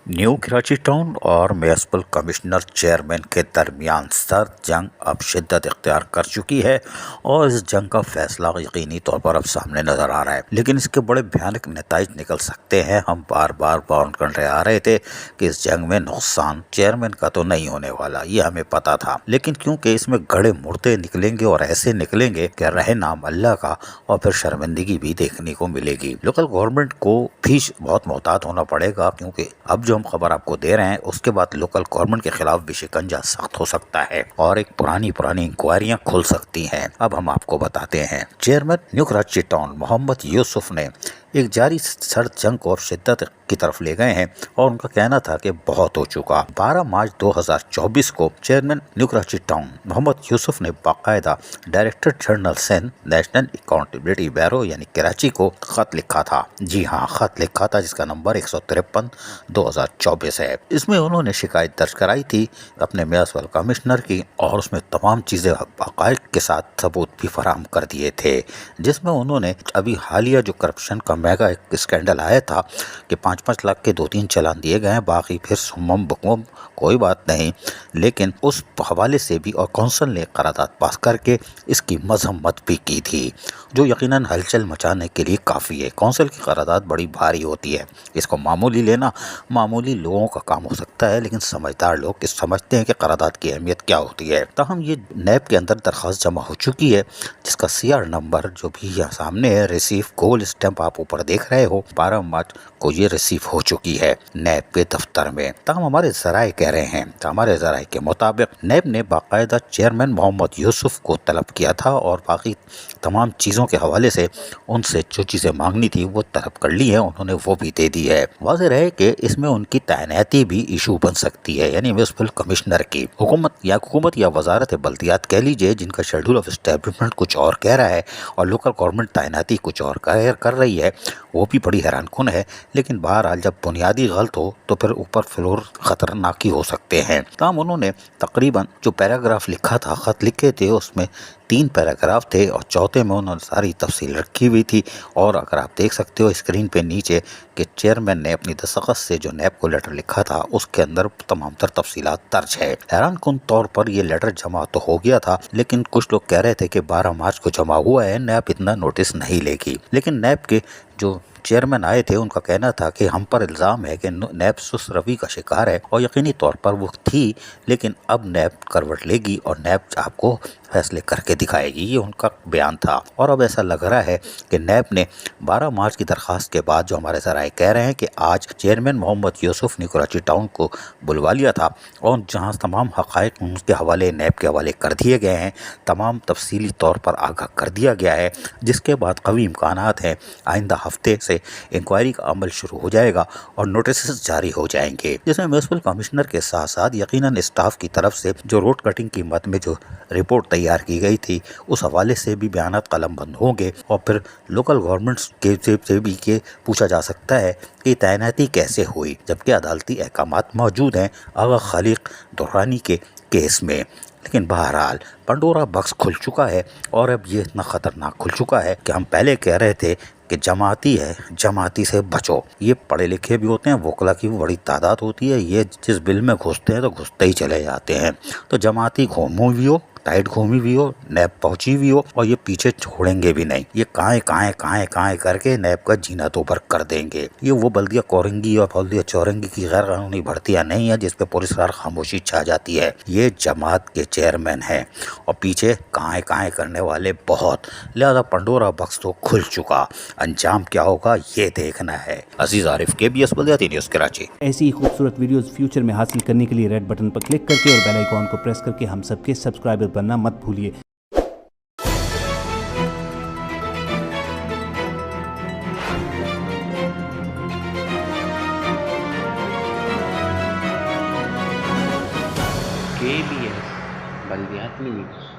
New Karachi town और municipal commissioner chairman के दरमियान सर्द जंग अब शिद्दत इख्तियार कर चुकी है और इस जंग का फैसला यकीनी तौर पर अब सामने नजर आ रहा है, लेकिन इसके बड़े भयानक नताइज निकल सकते हैं। हम बार बार वार्न करते आ रहे थे कि इस जंग में नुकसान चेयरमैन का तो नहीं होने वाला, ये हमें पता था, लेकिन क्योंकि इसमें गड़े मुर्दे निकलेंगे और ऐसे निकलेंगे कि रहे नाम अल्लाह का और फिर शर्मिंदगी भी देखने को मिलेगी। लोकल गवर्नमेंट को भी बहुत मोहतात होना पड़ेगा, क्योंकि अब जो हम खबर आपको दे रहे हैं उसके बाद लोकल गवर्नमेंट के खिलाफ भी शिकंजा सख्त हो सकता है और एक पुरानी इंक्वायरियां खुल सकती हैं। अब हम आपको बताते हैं, chairman new Karachi town Mohammad Yusuf ने एक जारी सर्द जंग को अब शिद्दत की तरफ ले गए हैं और उनका कहना था कि बहुत हो चुका। 12 मार्च 2024 को chairman new Karachi town Mohammad Yusuf ने बाकायदा director general Sindh national accountability bureau यानी कराची को खत लिखा था। जी हाँ, खत लिखा था जिसका नंबर 153/2024 है। इसमें उन्होंने शिकायत दर्ज कराई थी अपने म्युनिसिपल कमिश्नर की और उसमें तमाम चीजें बाकायद के साथ सबूत भी फराहम कर दिए थे, जिसमें उन्होंने अभी हालिया जो करप्शन का मेगा एक स्कैंडल आया था कि 5-5 लाख के 2-3 चालान दिए गए हैं, बाकी फिर सुम्मम बुकमम कोई बात नहीं, लेकिन उस हवाले से भी और कौंसिल ने करारदाद पास करके इसकी मजम्मत भी की थी, जो यकीनन हलचल मचाने के लिए काफ़ी है। कौंसिल की करारदाद बड़ी भारी होती है, इसको मामूली लेना मामूली लोगों का काम हो सकता है, लेकिन समझदार लोग समझते हैं कि करारदाद की अहमियत क्या होती है। ताहम ये नैब के अंदर दरख्वास्त जमा हो चुकी है, जिसका CR नंबर जो भी यहाँ सामने है, रिसीव गोल स्टैंप आप ऊपर देख रहे हो, 12 मार्च को ये रिसीव हो चुकी है नैब के दफ्तर में। ताहम हमारे जराए कह रहे हैं, तो हमारे जराए के मुताबिक नैब ने बाकायदा चेयरमैन मोहम्मद यूसुफ को तलब किया था और बाकी तमाम चीज़ों के हवाले से उनसे जो चीज़ें मांगनी थी वो तलब कर ली है, उन्होंने वो भी दे दी है। वाज़ेह रहे कि इसमें उनकी तैनाती भी इशू बन सकती है, यानी म्युनिसिपल कमिश्नर की हुकूमत या वजारत बल्दियात कह लीजिए, जिनका शेड्यूल ऑफ एस्टेब्लिशमेंट कुछ और कह रहा है और लोकल गवर्नमेंट तैनाती कुछ और कर रही है, वो भी बड़ी हैरान कुन है। लेकिन बहरहाल जब बुनियादी गलत हो तो फिर ऊपर फ्लोर खतरनाक ही हो सकते हैं। तमाम उन्होंने तकरीबन जो पैराग्राफ लिखा था, खत लिखे थे, उसमें 3 पैराग्राफ थे और चौथे में उन्होंने सारी तफसील रखी हुई थी। और अगर आप देख सकते हो स्क्रीन पे नीचे कि चेयरमैन ने अपनी दस्तखत से जो नैब को लेटर लिखा था उसके अंदर तमाम तर तफसीलात दर्ज है। हैरान कुन तौर पर ये लेटर जमा तो हो गया था, लेकिन कुछ लोग कह रहे थे कि 12 मार्च को जमा हुआ है, नैब इतना नोटिस नहीं लेगी। लेकिन नैब के जो चेयरमैन आए थे उनका कहना था कि हम पर इल्ज़ाम है कि नैब सुस्त रवि का शिकार है, और यकीनी तौर पर वो थी, लेकिन अब नैब करवट लेगी और नैब आपको फैसले करके दिखाएगी, ये उनका बयान था। और अब ऐसा लग रहा है कि नैब ने 12 मार्च की दरख्वास्त के बाद जो हमारे जराए कह रहे हैं कि आज चेयरमैन मोहम्मद यूसुफ ने कराची टाउन को बुलवा लिया था और जहाँ तमाम हक़ाइक़ उनके हवाले नैब के हवाले कर दिए गए हैं, तमाम तफसीली तौर पर आगाह कर दिया गया है, जिसके बाद कवी इम्कानात हैं आइंदा हफ्ते से इंक्वायरी का अमल शुरू हो जाएगा और नोटिस जारी हो जाएंगे, जिसमें म्युनिसिपल कमिश्नर के साथ साथ यकीनन स्टाफ की तरफ से जो रोड कटिंग की मद में जो रिपोर्ट तैयार की गई थी उस हवाले से भी बयानात कलम बंद होंगे और फिर लोकल गवर्नमेंट्स के से भी के पूछा जा सकता है कि तैनाती कैसे हुई, जबकि अदालती अहकामात मौजूद हैं आगा खालिक दुर्रानी के केस में। लेकिन बहरहाल पंडोरा बक्स खुल चुका है और अब ये इतना ख़तरनाक खुल चुका है कि हम पहले कह रहे थे कि जमाती है, जमाती से बचो। ये पढ़े लिखे भी होते हैं, वकला की भी बड़ी तादाद होती है, ये जिस बिल में घुसते हैं तो घुसते ही चले जाते हैं। तो जमाती घूमू भी हो, टाइट घूमी भी हो, नैब पहुंची भी हो, और ये पीछे छोड़ेंगे भी नहीं। ये काएं करके नैब का जीना तो ऊपर कर देंगे। ये वो बल्दिया कोरंगी और बल्दिया चौरंगी की गैर कानूनी भर्तियां नहीं है जिसपे पुलिस खामोशी छा जाती है। ये जमात के चेयरमैन हैं और पीछे काएं करने वाले बहुत, लिहाजा पंडोरा बक्स तो खुल चुका। अंजाम क्या होगा ये देखना है। अजीज आरिफ, KBS बल्दियाती न्यूज़ कराची। ऐसी ही खूबसूरत वीडियोस फ्यूचर में हासिल करने के लिए रेड बटन पर क्लिक करके और बेल आइकॉन को प्रेस करके हम सबके सब्सक्राइबर बनना मत भूलिए। KBS बल्दियाती न्यूज़।